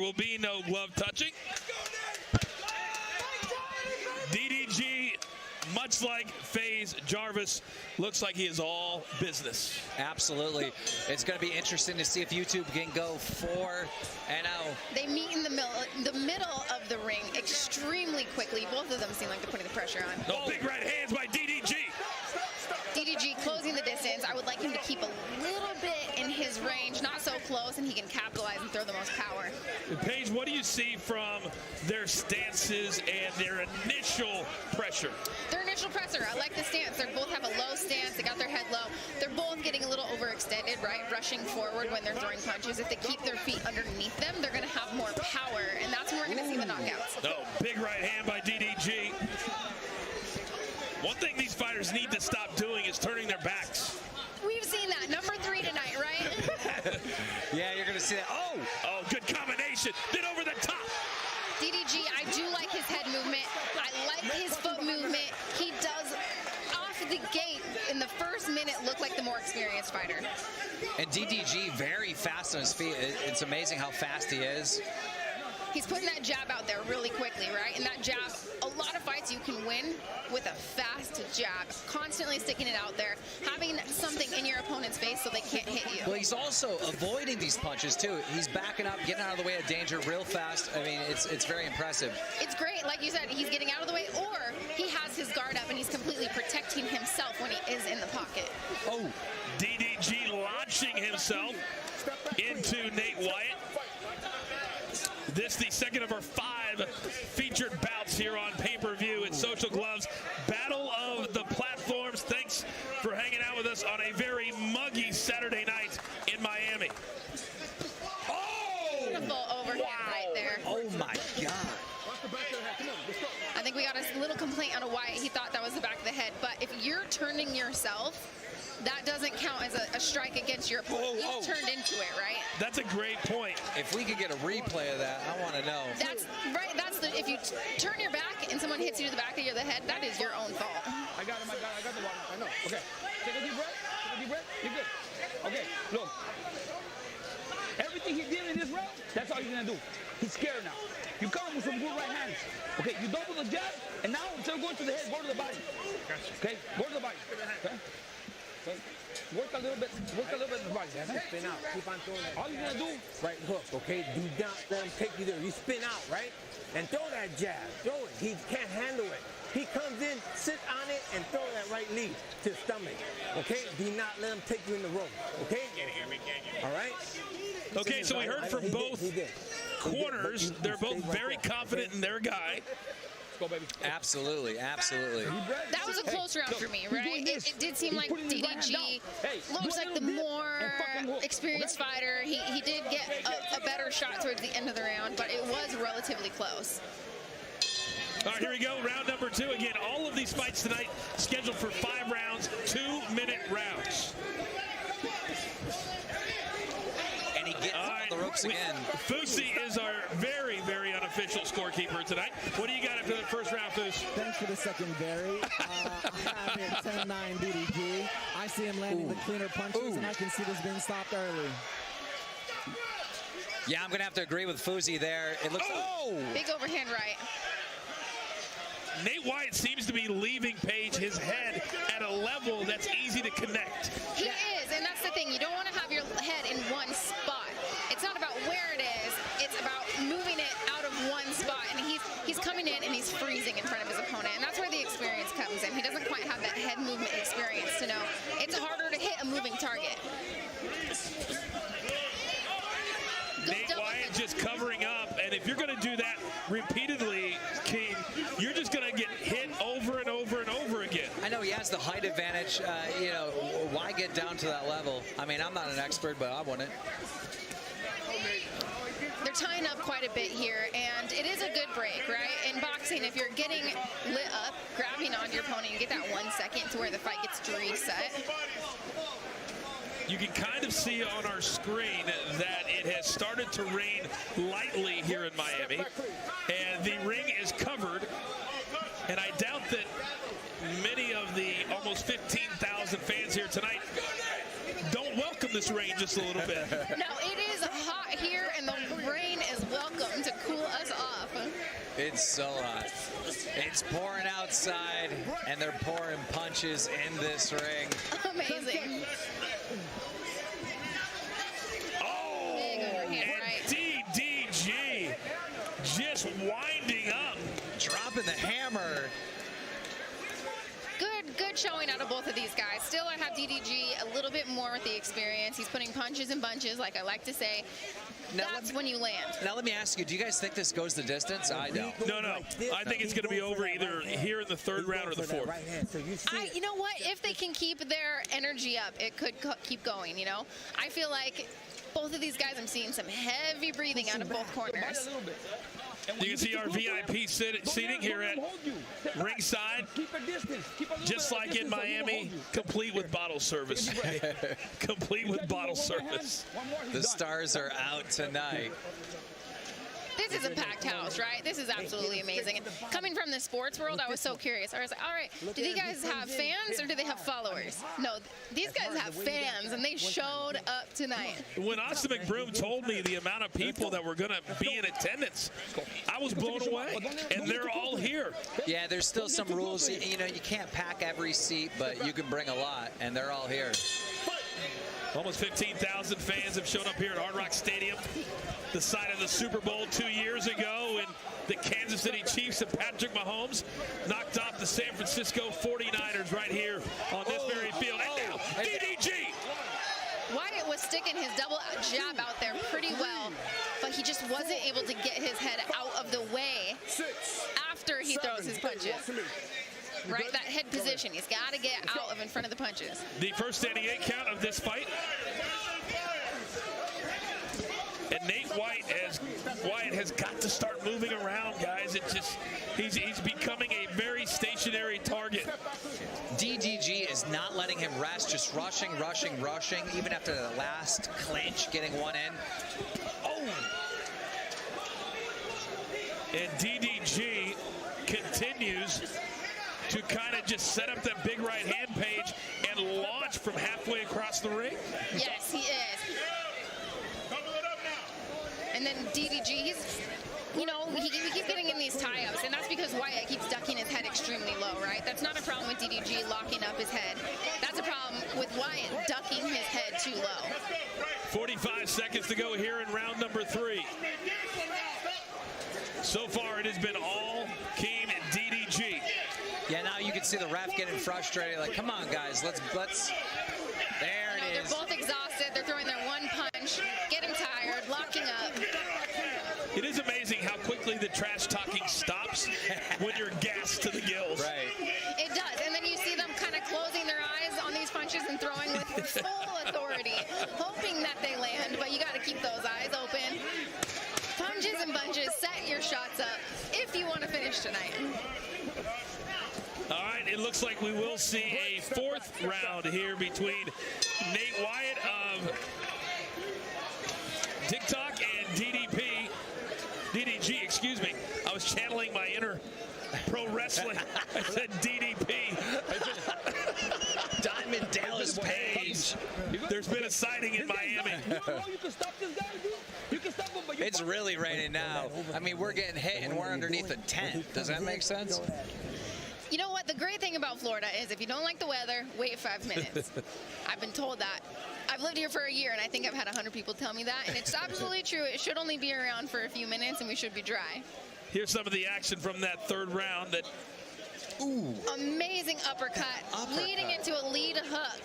will be no glove touching. DDG, much like FaZe Jarvis, looks like he is all business. Absolutely. It's going to be interesting to see if YouTube can go 4-0. They meet in the middle of the ring extremely quickly. Both of them seem like they're putting the pressure on. No big right hands by DDG. DDG closing the distance. I would like him to keep a little bit in his range, not so close, and he can capitalize and throw the most power. Paige, what do you see from their stances and their initial pressure? Their initial pressure, I like the stance. They both have a low stance. They got their head low. They're both getting a little overextended, right? Rushing forward when they're throwing punches. If they keep their feet underneath them, they're going to have more power, and that's when we're going to see the knockouts. No, big right hand by DDG. One thing these fighters need to stop doing is turning their backs. We've seen that. Number 3 tonight, right? Yeah, you're going to see that. Oh, good combination. Then over the top. DDG, I do like his head movement. I like his foot movement. He does, off the gate, in the first minute, look like the more experienced fighter. And DDG very fast on his feet. It's amazing how fast he is. He's putting that jab out there really quickly, right? And that jab, a lot of fights you can win with a fast jab, constantly sticking it out there, having something in your opponent's face so they can't hit you. Well, he's also avoiding these punches, too. He's backing up, getting out of the way of danger real fast. I mean, it's very impressive. It's great. Like you said, he's getting out of the way, or he has his guard up and he's completely protecting himself when he is in the pocket. Oh, DDG launching himself into Nate Wyatt. This the second of our 5 featured bouts here on pay-per-view at Social Gloves. Battle of the Platforms. Thanks for hanging out with us on a very muggy Saturday night in Miami. Oh! Beautiful overhand right there. Oh my God. I think we got a little complaint out of Wyatt. He thought that was the back of the head. But if you're turning yourself, that doesn't count as a strike against your opponent. You turned into it, right? That's a great point. If we could get a replay of that, I want to know. That's right. That's the, if you turn your back and someone hits you to the back of the head, that is your own fault. I got him. I got the water. I know. Okay. Take a deep breath. Take a deep breath. You're good. Okay. Look. Everything he did in this round, that's all you're gonna do. He's scared now. You come with some good right hands. Okay. You double the jab, and now instead of going to the head, go to the body. Okay. Go to the body. Okay. Okay. Work a little bit in the body. Spin out. Keep on throwing that. All you're gonna do, Right hook, okay? Do not let him take you there. You spin out, right? And throw that jab. Throw it. He can't handle it. He comes in, sit on it, and throw that right knee to the stomach. Okay? Do not let him take you in the rope. Okay? All right? Okay, so we heard from both corners. They're both very confident in their guy. go, baby. Absolutely, absolutely. That was a close round for me, right? It did seem like DDG looks like the more experienced fighter. He did get a better shot towards the end of the round, but it was relatively close. All right, here we go. Round number 2. Again, all of these fights tonight scheduled for 5 rounds, 2-minute rounds. And he gets on the ropes again. Fusi is our very, very unofficial scorekeeper tonight. What do you got after the first round, Fus? Thanks for the secondary. I have here 10-9 DDG. I see him landing the cleaner punches, and I can see this being stopped early. Yeah, I'm going to have to agree with Fusi there. It looks Big overhand right. Nate Wyatt seems to be leaving Page his head at a level that's easy to connect. He is, and that's the thing. You don't want to have your head in one spot. It's not about where it is. It's about moving it out of one spot. And he's coming in and he's freezing in front of his opponent. And that's where the experience comes in. He doesn't quite have that head movement experience to know it's harder to hit a moving target. Nate Wyatt just covering up, and if you're going to do that repeatedly, King, you're just going to get hit over and over and over again. I know he has the height advantage. You know, why get down to that level? I mean, I'm not an expert, but I wouldn't. They're tying up quite a bit here, and it is a good break, right? In boxing, if you're getting lit up, grabbing on your opponent, you get that 1 second to where the fight gets to reset. You can kind of see on our screen that it has started to rain lightly here in Miami, and the ring is covered, and I doubt that many of the almost 15,000 fans here tonight don't welcome this rain just a little bit. No, it is hot here, and the rain is welcome. It's so hot. It's pouring outside, and they're pouring punches in this ring. Amazing. Oh, Big overhand and right. DDG just winding up. Dropping the hammer. Good showing out of both of these guys. Still, I have DDG a little bit more with the experience. He's putting punches in bunches, like I like to say. Now That's when you land. Now let me ask you, do you guys think this goes the distance? I don't. No. I think it's going to be over either here in the third round or the fourth. You know what? If they can keep their energy up, it could keep going, you know? I feel like both of these guys, I'm seeing some heavy breathing out of both corners. You can see our VIP seating here at ringside, just like in Miami, complete with bottle service. Complete with bottle service. The stars are out tonight. This is a packed house, right? This is absolutely amazing. And coming from the sports world, I was so curious. I was like, all right, do these guys have fans or do they have followers? No, these guys have fans, and they showed up tonight. When Austin McBroom told me the amount of people that were going to be in attendance, I was blown away, and they're all here. Yeah, there's still some rules. You know, you can't pack every seat, but you can bring a lot, and they're all here. Almost 15,000 fans have shown up here at Hard Rock Stadium, the site of the Super Bowl 2 years ago, when the Kansas City Chiefs and Patrick Mahomes knocked off the San Francisco 49ers right here on this very field. And now, DDG! Wyatt was sticking his double jab out there pretty well, but he just wasn't able to get his head out of the way after he throws his punches. Right, that head position. He's got to get out of in front of the punches. The first standing 8 count of this fight. And Wyatt has got to start moving around, guys. He's becoming a very stationary target. DDG is not letting him rest, just rushing, even after the last clinch, getting one in. Oh! And DDG continues to kind of just set up that big right hand page and launch from halfway across the ring. Yes, he is. And then DDG, he's, you know, we keep getting in these tie-ups, and that's because Wyatt keeps ducking his head extremely low, right? That's not a problem with DDG locking up his head. That's a problem with Wyatt ducking his head too low. 45 seconds to go here in round number 3. So far, it has been all Keem and DDG. Yeah, now you can see the ref getting frustrated. Like, come on, guys, let's. There it is. They're both exhausted. They're throwing their one punch, getting tired, locking up. It is amazing how quickly the trash talking stops when you're gassed to the gills. Right. It does, and then you see them kind of closing their eyes on these punches and throwing with full authority, hoping that they land, but you got to keep those eyes open. Punches and bunches, set your shots up if you want to finish tonight. All right, it looks like we will see a 4th round here between Nate Wyatt of TikTok and DDG, excuse me. I was channeling my inner pro wrestling. I said DDP. Diamond Dallas Page. There's been a sighting in Miami. It's really raining now. I mean, we're getting hit and we're underneath a tent. Does that make sense? You know what? The great thing about Florida is if you don't like the weather, wait 5 minutes. I've been told that. I've lived here for a year, and I think I've had 100 people tell me that, and it's absolutely true. It should only be around for a few minutes, and we should be dry. Here's some of the action from that 3rd round. That Amazing uppercut, leading into a lead hook.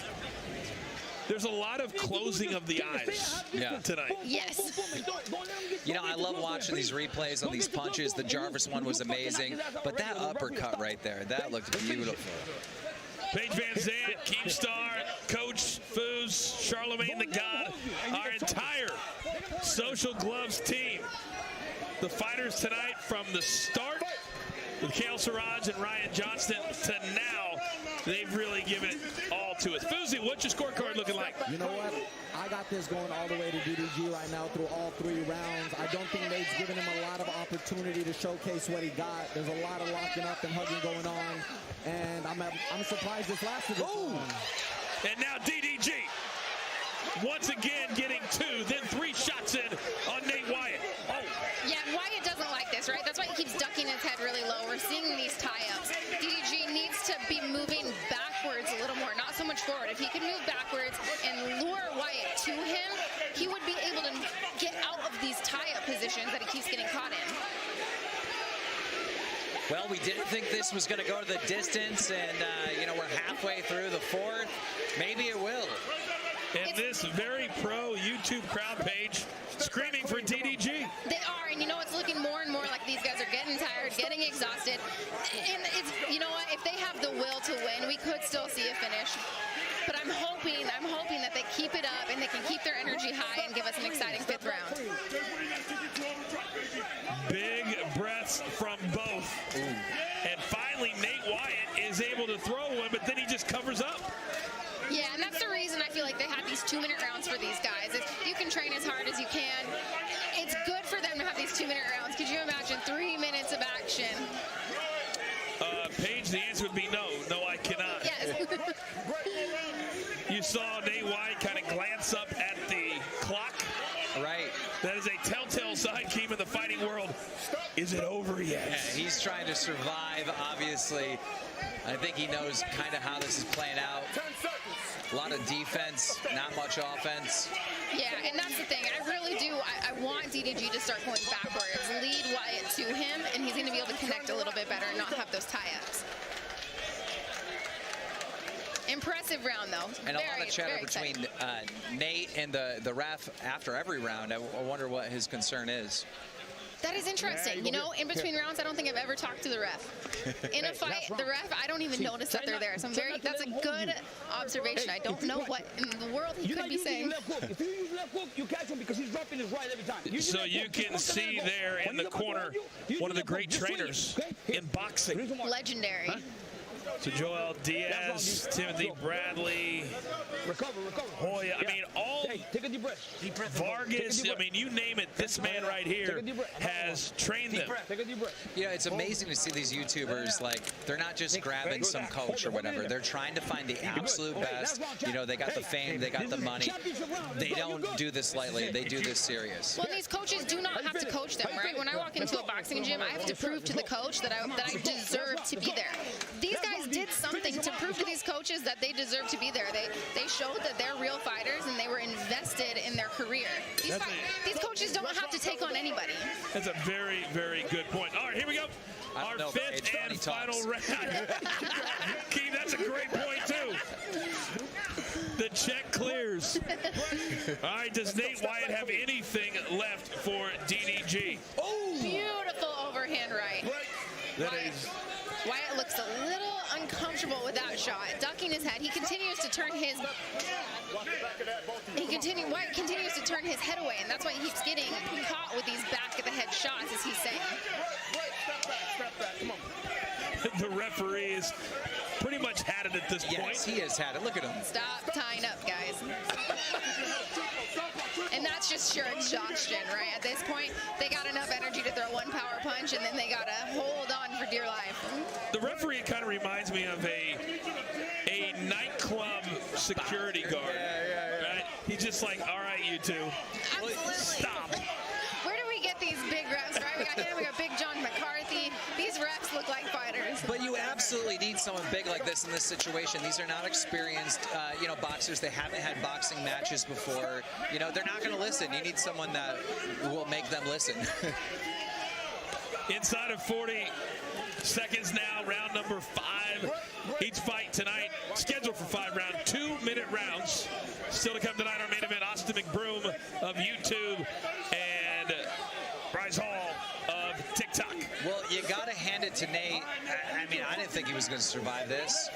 There's a lot of closing of the eyes tonight. Yes. You know, I love watching these replays on these punches. The Jarvis one was amazing, but that uppercut right there, that looked beautiful. Paige Van Zandt, Keemstar, Coach Foos, Charlemagne the God, our entire Social Gloves team. The fighters tonight from the start with Kale Siraj and Ryan Johnston to now, they've really given it all to us. Foosy, what's your scorecard looking like? You know what? I got this going all the way to DDG right now through all 3 rounds. I don't think Nate's given him a lot of opportunity to showcase what he got. There's a lot of locking up and hugging going on, and I'm surprised this lasted this long. And now DDG, once again getting 2, then 3 shots in on Nate Wyatt. Oh. Yeah, Wyatt doesn't like this, right? That's why he keeps ducking his head really low. We're seeing these tie-ups. DDG needs to be moving backwards a little more, not so much forward. If he can move backwards and lure Wyatt to him, he would be able to get out of these tie-up positions that he keeps getting caught in. Well, we didn't think this was going to go to the distance, and, you know, we're halfway through the fourth. Maybe it will. And this very pro YouTube crowd page screaming for DDG. They are, and you know, it's looking more and more like these guys are getting tired, getting exhausted. And it's, you know what, if they have the will to win, we could still see a finish. But I'm hoping that they keep it up and they can keep their energy high and give us an exciting fifth round. Big breaths from both. And finally, Nate Wyatt is able to throw one, but then he just covers up. Yeah, and that's the reason I feel like they had these 2-minute rounds for these guys. If you can train as hard as you can, it's good for them to have these 2-minute rounds. Could you imagine 3 minutes of action? Paige, the answer would be no. No, I cannot. Yes. You saw Nate Wyatt kind of glance up at the clock. Right. That is a telltale sign, Keem, in the fighting world. Is it over yet? Yeah, he's trying to survive, obviously. I think he knows kind of how this is playing out. A lot of defense, not much offense. Yeah, and that's the thing. I really do. I want DDG to start going backwards, lead Wyatt to him, and he's going to be able to connect a little bit better and not have those tie-ups. Impressive round, though. And a lot of chatter between Nate and the ref after every round. I wonder what his concern is. That is interesting. You know, in between rounds, I don't think I've ever talked to the ref. In a fight, the ref, I don't even notice that they're there. So that's a good observation. I don't know what in the world he could be saying. If you use left hook, you catch him because he's dropping his right every time. So you can see there in the corner one of the great trainers in boxing. Legendary. So Joel Diaz, Timothy Bradley, Hoya, I mean, all take a deep breath. Vargas, I mean, you name it, this man right here has trained them. Take a deep breath. You know, it's amazing to see these YouTubers, like, they're not just grabbing some coach or whatever. They're trying to find the absolute best. You know, they got the fame, they got the money. They don't do this lightly. They do this serious. Well, these coaches do not have to coach them, right? When I walk into a boxing gym, I have to prove to the coach that I deserve to be there. These guys did something to prove to these coaches that they deserve to be there. They showed that they're real fighters and they were invested in their career. These coaches don't have to take on anybody. That's a very, very good point. All right, here we go. Our fifth and final round. Keith, that's a great point, too. The check clears. All right, does Nate Wyatt have anything left for DDG? Oh! Beautiful overhand right. Wyatt looks a little uncomfortable with that shot, ducking his head. He continues to turn his Wyatt continues to turn his head away, and that's why he keeps getting caught with these back of the head shots, as he's saying. The referee is pretty much had it at this point. Yes, he has had it. Look at him. Stop tying up, guys. And that's just sheer exhaustion, right? At this point, they got enough energy to throw one power punch, and then they got to hold on for dear life. The referee kind of reminds me of a nightclub security guard. Right? He's just like, all right, you two. Absolutely. Stop. Where do we get these big refs, right? We got him, we got Big John McCarthy. These refs look like fighters. But you absolutely need someone big like this in this situation. These are not experienced, you know, boxers. They haven't had boxing matches before. You know, they're not going to listen. You need someone that will make them listen. Inside of 40 seconds now, round number 5. Each fight tonight scheduled for 5 rounds, 2-minute rounds. Still to come tonight, our main event, Austin McBroom of YouTube and Bryce Hall of TikTok. Well, you got to hand it to Nate. I mean, I didn't think he was going to survive this.